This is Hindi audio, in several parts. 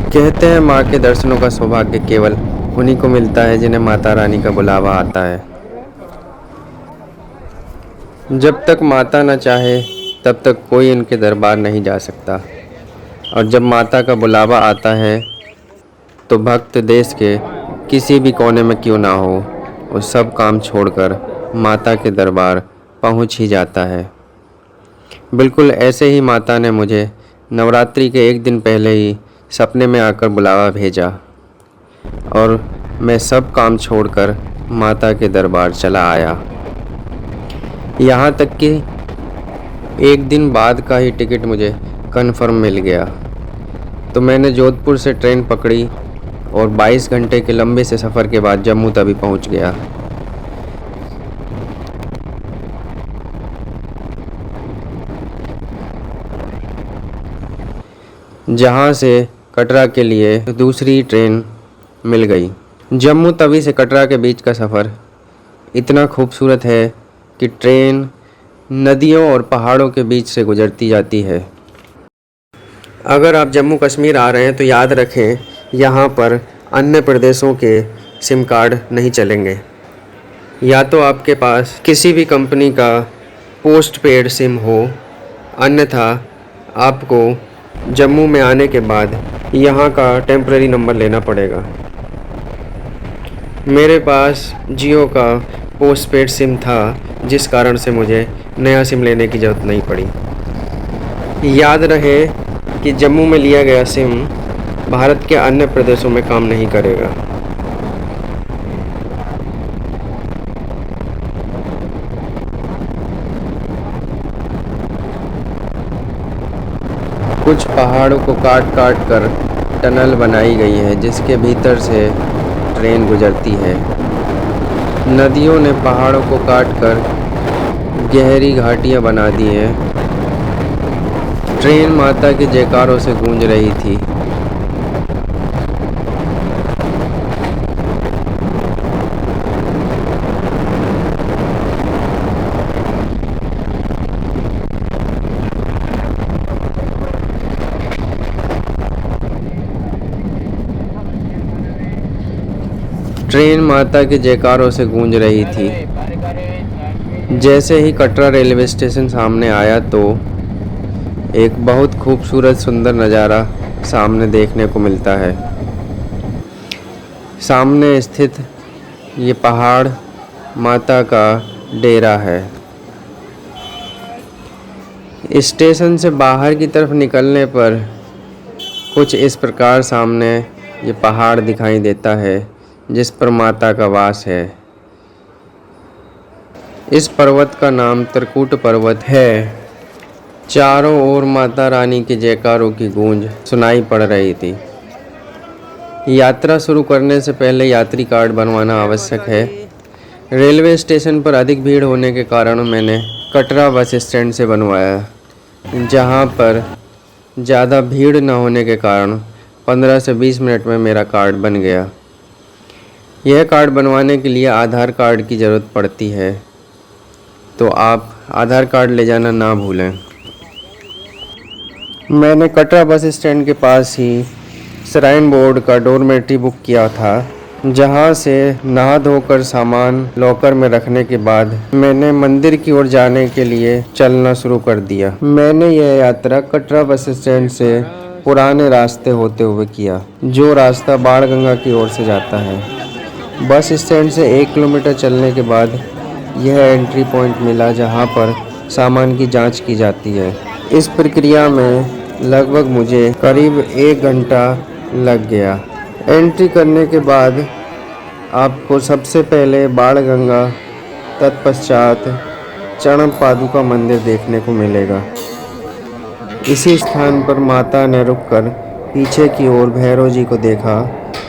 कहते हैं माँ के दर्शनों का सौभाग्य केवल उन्हीं को मिलता है जिन्हें माता रानी का बुलावा आता है। जब तक माता न चाहे तब तक कोई उनके दरबार नहीं जा सकता, और जब माता का बुलावा आता है तो भक्त देश के किसी भी कोने में क्यों ना हो, वो सब काम छोड़कर माता के दरबार पहुंच ही जाता है। बिल्कुल ऐसे ही माता ने मुझे नवरात्रि के एक दिन पहले ही सपने में आकर बुलावा भेजा और मैं सब काम छोड़कर माता के दरबार चला आया। यहाँ तक कि एक दिन बाद का ही टिकट मुझे कन्फर्म मिल गया, तो मैंने जोधपुर से ट्रेन पकड़ी और 22 घंटे के लंबे से सफ़र के बाद जम्मू तवी पहुँच गया। जहाँ से कटरा के लिए दूसरी ट्रेन मिल गई। जम्मू तवी से कटरा के बीच का सफ़र इतना खूबसूरत है कि ट्रेन नदियों और पहाड़ों के बीच से गुजरती जाती है। अगर आप जम्मू कश्मीर आ रहे हैं तो याद रखें, यहाँ पर अन्य प्रदेशों के सिम कार्ड नहीं चलेंगे। या तो आपके पास किसी भी कंपनी का पोस्ट पेड सिम हो, अन्यथा आपको जम्मू में आने के बाद यहाँ का टेम्परेरी नंबर लेना पड़ेगा। मेरे पास जियो का पोस्ट पेड सिम था, जिस कारण से मुझे नया सिम लेने की ज़रूरत नहीं पड़ी। याद रहे कि जम्मू में लिया गया सिम भारत के अन्य प्रदेशों में काम नहीं करेगा। कुछ पहाड़ों को काट काट कर टनल बनाई गई है, जिसके भीतर से ट्रेन गुजरती है। नदियों ने पहाड़ों को काट कर गहरी घाटियां बना दी हैं। ट्रेन माता के जयकारों से गूंज रही थी। ट्रेन माता के जयकारों से गूंज रही थी। जैसे ही कटरा रेलवे स्टेशन सामने आया तो एक बहुत खूबसूरत सुंदर नज़ारा सामने देखने को मिलता है। सामने स्थित ये पहाड़ माता का डेरा है। स्टेशन से बाहर की तरफ निकलने पर कुछ इस प्रकार सामने ये पहाड़ दिखाई देता है, जिस पर माता का वास है। इस पर्वत का नाम त्रिकूट पर्वत है। चारों ओर माता रानी के जयकारों की गूंज सुनाई पड़ रही थी। यात्रा शुरू करने से पहले यात्री कार्ड बनवाना आवश्यक है। रेलवे स्टेशन पर अधिक भीड़ होने के कारण मैंने कटरा बस स्टैंड से बनवाया, जहां पर ज़्यादा भीड़ न होने के कारण 15 से 20 मिनट में मेरा कार्ड बन गया। यह कार्ड बनवाने के लिए आधार कार्ड की ज़रूरत पड़ती है, तो आप आधार कार्ड ले जाना ना भूलें। मैंने कटरा बस स्टैंड के पास ही श्राइन बोर्ड का डोरमेट्री बुक किया था, जहां से नहा धोकर सामान लॉकर में रखने के बाद मैंने मंदिर की ओर जाने के लिए चलना शुरू कर दिया। मैंने यह यात्रा कटरा बस स्टैंड से पुराने रास्ते होते हुए किया, जो रास्ता बाणगंगा की ओर से जाता है। बस स्टैंड से 1 किलोमीटर चलने के बाद यह एंट्री पॉइंट मिला, जहां पर सामान की जांच की जाती है। इस प्रक्रिया में लगभग मुझे करीब 1 घंटा लग गया। एंट्री करने के बाद आपको सबसे पहले बाणगंगा, तत्पश्चात चरण पादुका मंदिर देखने को मिलेगा। इसी स्थान पर माता ने रुककर पीछे की ओर भैरव जी को देखा,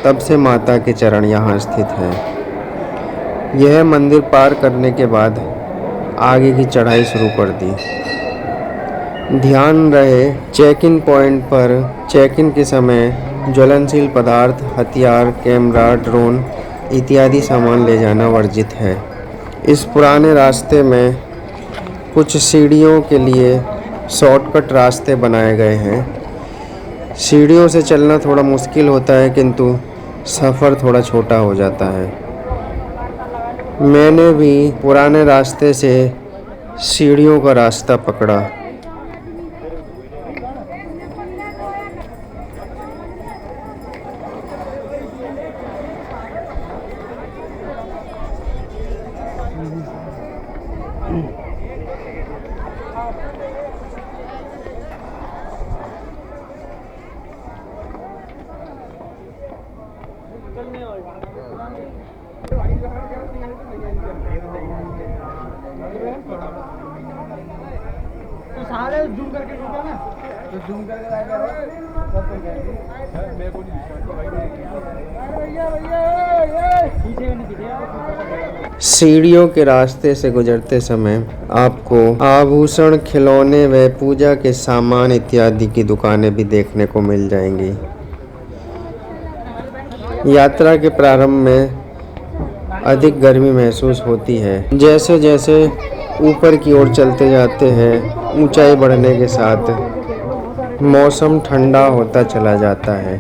तब से माता के चरण यहाँ स्थित हैं। यह मंदिर पार करने के बाद आगे की चढ़ाई शुरू कर दी। ध्यान रहे, चेक इन पॉइंट पर चेक इन के समय ज्वलनशील पदार्थ, हथियार, कैमरा, ड्रोन इत्यादि सामान ले जाना वर्जित है। इस पुराने रास्ते में कुछ सीढ़ियों के लिए शॉर्टकट रास्ते बनाए गए हैं। सीढ़ियों से चलना थोड़ा मुश्किल होता है, किंतु सफ़र थोड़ा छोटा हो जाता है। मैंने भी पुराने रास्ते से सीढ़ियों का रास्ता पकड़ा। तो सारे जूम करके रुका ना, तो जूम करके लाके सब तुम कहेंगे मेरे को नहीं सीढ़ियों के रास्ते से गुजरते समय आपको आभूषण, खिलौने व पूजा के सामान इत्यादि की दुकानें भी देखने को मिल जाएंगी। यात्रा के प्रारंभ में अधिक गर्मी महसूस होती है। जैसे जैसे ऊपर की ओर चलते जाते हैं, ऊंचाई बढ़ने के साथ मौसम ठंडा होता चला जाता है।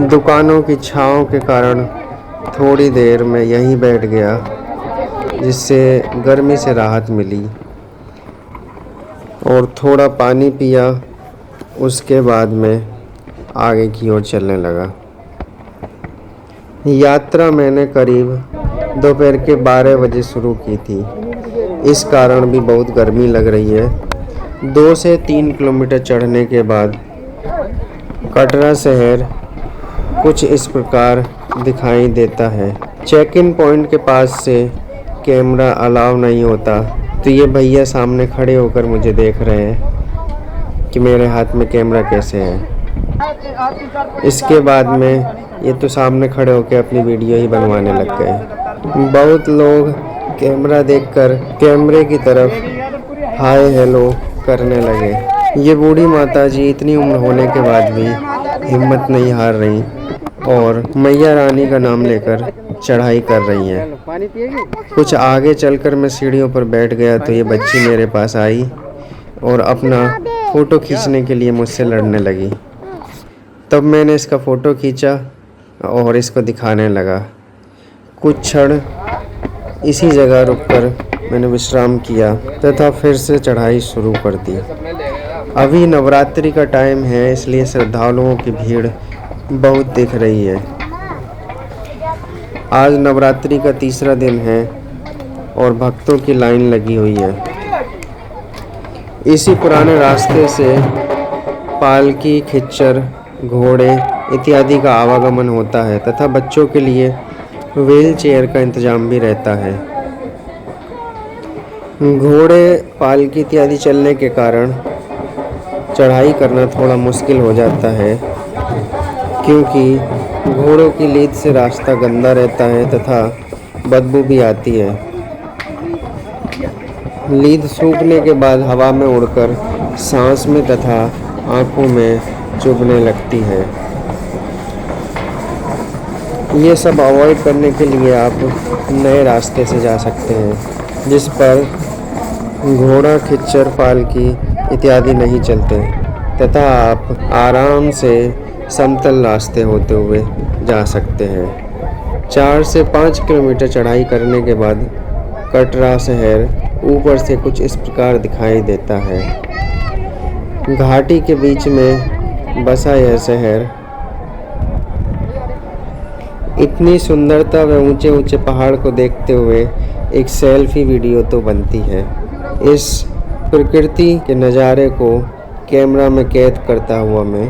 दुकानों की छांव के कारण थोड़ी देर में यहीं बैठ गया, जिससे गर्मी से राहत मिली और थोड़ा पानी पिया। उसके बाद में आगे की ओर चलने लगा। यात्रा मैंने करीब दोपहर के 12 बजे शुरू की थी। इस कारण भी बहुत गर्मी लग रही है। 2 से 3 किलोमीटर चढ़ने के बाद कटरा शहर कुछ इस प्रकार दिखाई देता है। चेक इन पॉइंट के पास से कैमरा अलाउ नहीं होता, तो ये भैया सामने खड़े होकर मुझे देख रहे हैं कि मेरे हाथ में कैमरा कैसे है। इसके बाद में ये तो सामने खड़े होकर अपनी वीडियो ही बनवाने लग गए। बहुत लोग कैमरा देखकर कैमरे की तरफ हाय हेलो करने लगे। ये बूढ़ी माता जी इतनी उम्र होने के बाद भी हिम्मत नहीं हार रही और मैया रानी का नाम लेकर चढ़ाई कर रही हैं। कुछ आगे चलकर मैं सीढ़ियों पर बैठ गया तो ये बच्ची मेरे पास आई और अपना फ़ोटो खींचने के लिए मुझसे लड़ने लगी। तब मैंने इसका फ़ोटो खींचा और इसको दिखाने लगा। कुछ क्षण इसी जगह रुककर मैंने विश्राम किया तथा फिर से चढ़ाई शुरू कर दी। अभी नवरात्रि का टाइम है, इसलिए श्रद्धालुओं की भीड़ बहुत दिख रही है। आज नवरात्रि का तीसरा दिन है और भक्तों की लाइन लगी हुई है। इसी पुराने रास्ते से पालकी, खच्चर, घोड़े इत्यादि का आवागमन होता है तथा बच्चों के लिए व्हील चेयर का इंतजाम भी रहता है। घोड़े, पालकी इत्यादि चलने के कारण चढ़ाई करना थोड़ा मुश्किल हो जाता है, क्योंकि घोड़ों की लीद से रास्ता गंदा रहता है तथा बदबू भी आती है। लीद सूखने के बाद हवा में उड़कर सांस में तथा आँखों में चुभने लगती है। ये सब अवॉइड करने के लिए आप नए रास्ते से जा सकते हैं, जिस पर घोड़ा, खच्चर, पालकी इत्यादि नहीं चलते तथा आप आराम से समतल रास्ते होते हुए जा सकते हैं। 4 से 5 किलोमीटर चढ़ाई करने के बाद कटरा शहर ऊपर से कुछ इस प्रकार दिखाई देता है। घाटी के बीच में बसा यह शहर इतनी सुंदरता व ऊंचे ऊंचे पहाड़ को देखते हुए एक सेल्फी वीडियो तो बनती है। इस प्रकृति के नज़ारे को कैमरा में कैद करता हुआ मैं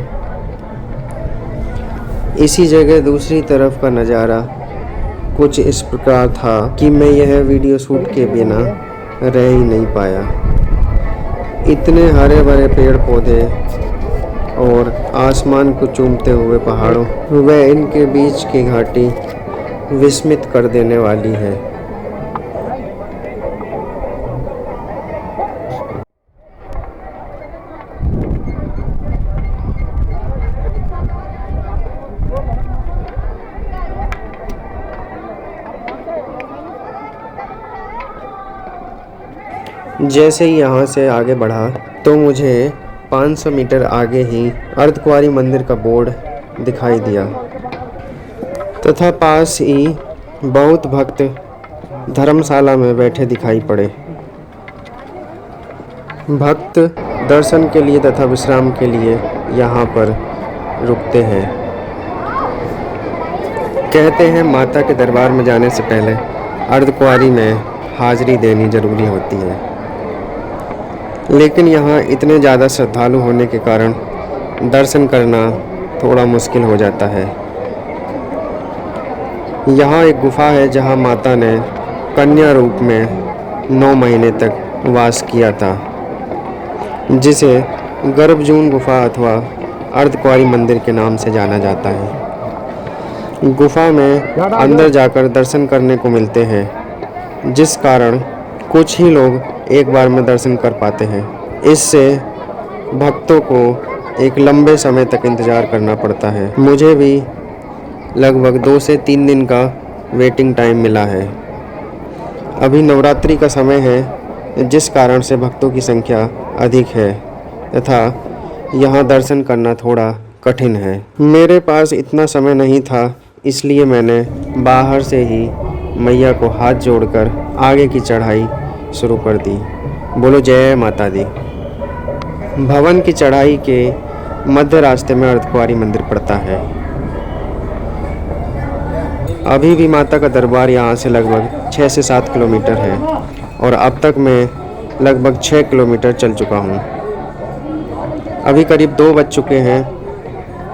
इसी जगह दूसरी तरफ का नज़ारा कुछ इस प्रकार था कि मैं यह वीडियो शूट के बिना रह ही नहीं पाया। इतने हरे भरे पेड़ पौधे और आसमान को चूमते हुए पहाड़ों व इनके बीच की घाटी विस्मित कर देने वाली है। जैसे ही यहाँ से आगे बढ़ा तो मुझे 500 मीटर आगे ही अर्धकुंवारी मंदिर का बोर्ड दिखाई दिया तथा पास ही बहुत भक्त धर्मशाला में बैठे दिखाई पड़े। भक्त दर्शन के लिए तथा विश्राम के लिए यहाँ पर रुकते हैं। कहते हैं माता के दरबार में जाने से पहले अर्धकुंवारी में हाजिरी देनी जरूरी होती है, लेकिन यहाँ इतने ज़्यादा श्रद्धालु होने के कारण दर्शन करना थोड़ा मुश्किल हो जाता है। यहाँ एक गुफा है जहाँ माता ने कन्या रूप में 9 महीने तक वास किया था, जिसे गर्भजून गुफा अथवा अर्धकुंवारी मंदिर के नाम से जाना जाता है। गुफा में अंदर जाकर दर्शन करने को मिलते हैं, जिस कारण कुछ ही लोग एक बार में दर्शन कर पाते हैं। इससे भक्तों को एक लंबे समय तक इंतज़ार करना पड़ता है। मुझे भी लगभग 2 से 3 दिन का वेटिंग टाइम मिला है। अभी नवरात्रि का समय है, जिस कारण से भक्तों की संख्या अधिक है तथा यहाँ दर्शन करना थोड़ा कठिन है। मेरे पास इतना समय नहीं था, इसलिए मैंने बाहर से ही मैया को हाथ जोड़कर आगे की चढ़ाई शुरू कर दी। बोलो जय माता दी। भवन की चढ़ाई के मध्य रास्ते में अर्धकुंवारी मंदिर पड़ता है। अभी भी माता का दरबार यहाँ से लगभग 6 से 7 किलोमीटर है और अब तक मैं लगभग 6 किलोमीटर चल चुका हूँ। अभी करीब 2 बज चुके हैं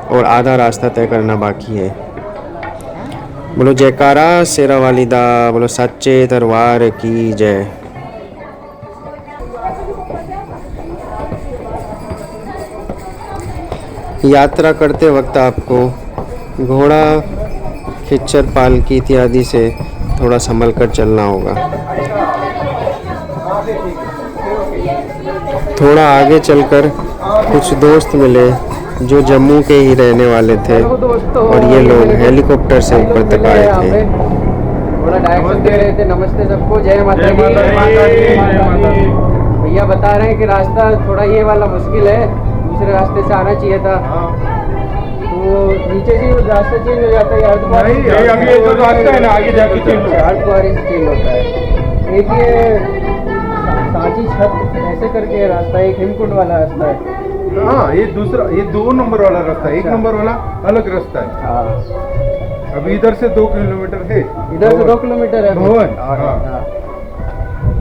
और आधा रास्ता तय करना बाकी है। बोलो जयकारा शेरा वाली दा, बोलो सच्चे दरबार की जय। यात्रा करते वक्त आपको घोड़ा, खच्चर, पालकी इत्यादि से थोड़ा संभल कर चलना होगा। थोड़ा आगे चलकर कुछ दोस्त मिले जो जम्मू के ही रहने वाले थे और ये लोग हेलीकॉप्टर से ऊपर तक आए थे। थोड़ा डायरेक्शन दे रहे थे। नमस्ते सबको, जय माता दी। भैया बता रहे हैं कि रास्ता थोड़ा ये वाला मुश्किल है, दूसरे रास्ते से आना चाहिए था। तो नीचे से रास्ता चेंज हो जाता है। अर्धकुंवारी अभी ये जो रास्ता है ना आगे जाके चेंज होता है, अर्धकुंवारी से चेंज होता है। एक ये सांची छत ऐसे करके रास्ता, एक हिमकुंड वाला रास्ता है। हाँ, ये दूसरा, ये 2 नंबर वाला रास्ता है। 1 नंबर वाला अलग रास्ता है। हाँ, अभी इधर से 2 किलोमीटर है। इधर से 2 किलोमीटर है भवन। हाँ।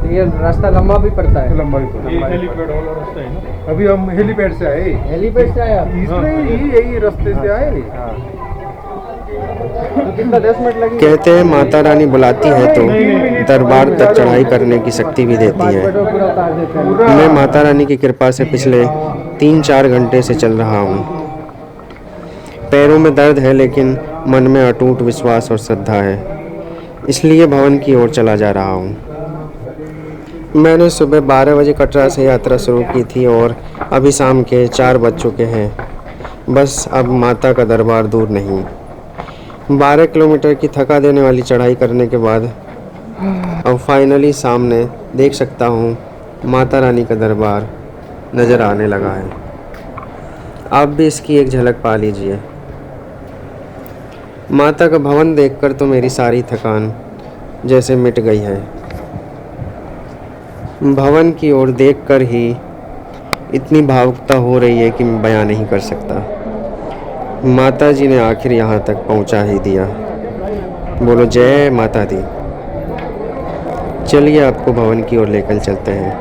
तो ये रास्ता लंबा भी पड़ता है। लंबा भी पड़ता है। हेलीपैड वाला रास्ता है ना। अभी हम हेलीपैड से आए। हेलीपैड से आया? इसलिए यही रास्ते से आए। तो कितना 10 मिनट लगे? कहते हैं माता रानी बुलाती है तो दरबार तक चढ़ाई करने की शक्ति भी देती है। पूरा उतार देते हैं। मैं माता रानी की कृपा से पिछले 3-4 घंटे से चल रहा हूँ। पैरों में दर्द है, लेकिन मन में अटूट विश्वास और श्रद्धा है, इसलिए भवन की ओर चला जा रहा हूँ। मैंने सुबह 12 बजे कटरा से यात्रा शुरू की थी और अभी शाम के 4 बज चुके हैं। बस अब माता का दरबार दूर नहीं। 12 किलोमीटर की थका देने वाली चढ़ाई करने के बाद अब फाइनली सामने देख सकता हूँ माता रानी का दरबार नज़र आने लगा है। आप भी इसकी एक झलक पा लीजिए। माता का भवन देखकर तो मेरी सारी थकान जैसे मिट गई है। भवन की ओर देखकर ही इतनी भावुकता हो रही है कि मैं बयां नहीं कर सकता। माता जी ने आखिर यहाँ तक पहुँचा ही दिया। बोलो जय माता दी। चलिए आपको भवन की ओर लेकर चलते हैं।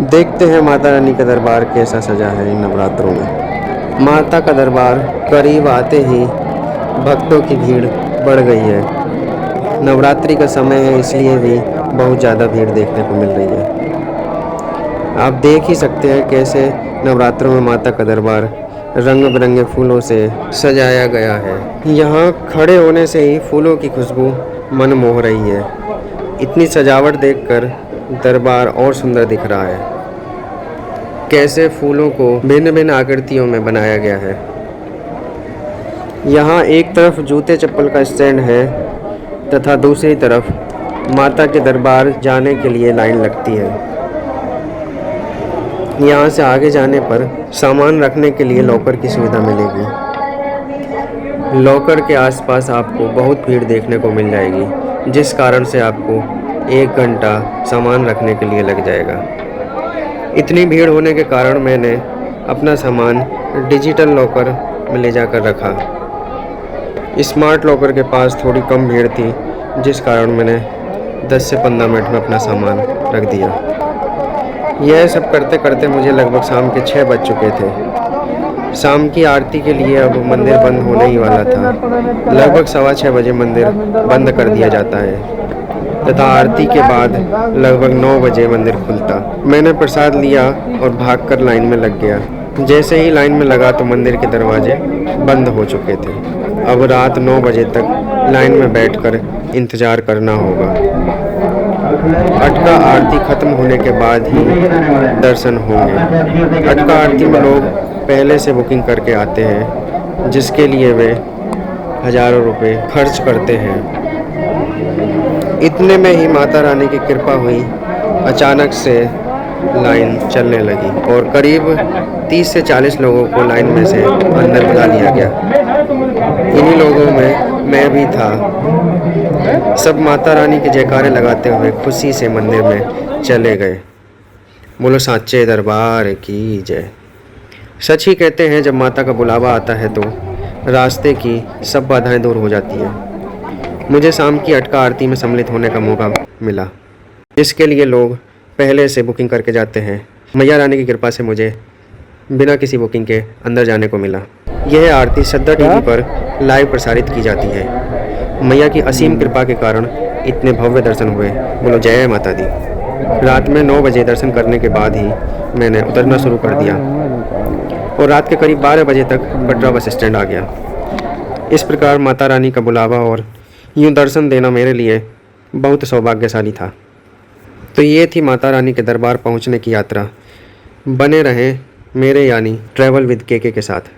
देखते हैं माता रानी का दरबार कैसा सजा है इन नवरात्रों में। माता का दरबार करीब आते ही भक्तों की भीड़ बढ़ गई है। नवरात्रि का समय है, इसलिए भी बहुत ज़्यादा भीड़ देखने को मिल रही है। आप देख ही सकते हैं कैसे नवरात्रों में माता का दरबार रंग बिरंगे फूलों से सजाया गया है। यहाँ खड़े होने से ही फूलों की खुशबू मन मोह रही है। इतनी सजावट देखकर दरबार और सुंदर दिख रहा है। कैसे फूलों को भिन्न भिन्न आकृतियों में बनाया गया है। यहाँ एक तरफ जूते चप्पल का स्टैंड है तथा दूसरी तरफ माता के दरबार जाने के लिए लाइन लगती है। यहाँ से आगे जाने पर सामान रखने के लिए लॉकर की सुविधा मिलेगी। लॉकर के आसपास आपको बहुत भीड़ देखने को मिल जाएगी, जिस कारण से आपको 1 घंटा सामान रखने के लिए लग जाएगा। इतनी भीड़ होने के कारण मैंने अपना सामान डिजिटल लॉकर में ले जाकर रखा। स्मार्ट लॉकर के पास थोड़ी कम भीड़ थी, जिस कारण मैंने 10 से 15 मिनट में अपना सामान रख दिया। यह सब करते करते मुझे लगभग शाम के 6 बज चुके थे। शाम की आरती के लिए अब मंदिर बंद होने ही वाला था। लगभग 6:15 बजे मंदिर बंद कर दिया जाता है तथा आरती के बाद लगभग 9 बजे मंदिर खुलता। मैंने प्रसाद लिया और भागकर लाइन में लग गया। जैसे ही लाइन में लगा तो मंदिर के दरवाजे बंद हो चुके थे। अब रात 9 बजे तक लाइन में बैठकर इंतज़ार करना होगा। अटका आरती खत्म होने के बाद ही दर्शन होंगे। अटका आरती में लोग पहले से बुकिंग करके आते हैं, जिसके लिए वे हज़ारों रुपए खर्च करते हैं। इतने में ही माता रानी की कृपा हुई। अचानक से लाइन चलने लगी और करीब 30 से 40 लोगों को लाइन में से अंदर बुला लिया गया। इन्हीं लोगों में मैं भी था। सब माता रानी के जयकारे लगाते हुए खुशी से मंदिर में चले गए। बोलो साच्चे दरबार की जय। सच ही कहते हैं, जब माता का बुलावा आता है तो रास्ते की सब बाधाएं दूर हो जाती है। मुझे शाम की अटका आरती में सम्मिलित होने का मौका मिला, जिसके लिए लोग पहले से बुकिंग करके जाते हैं। मैया रानी की कृपा से मुझे बिना किसी बुकिंग के अंदर जाने को मिला। यह आरती श्रद्धा टीवी पर लाइव प्रसारित की जाती है। मैया की असीम कृपा के कारण इतने भव्य दर्शन हुए। बोलो जय माता दी। रात में 9 बजे दर्शन करने के बाद ही मैंने उतरना शुरू कर दिया और रात के करीब 12 बजे तक कटरा बस स्टैंड आ गया। इस प्रकार माता रानी का बुलावा और यूँ दर्शन देना मेरे लिए बहुत सौभाग्यशाली था। तो ये थी माता रानी के दरबार पहुँचने की यात्रा। बने रहें मेरे यानी ट्रैवल विद के साथ।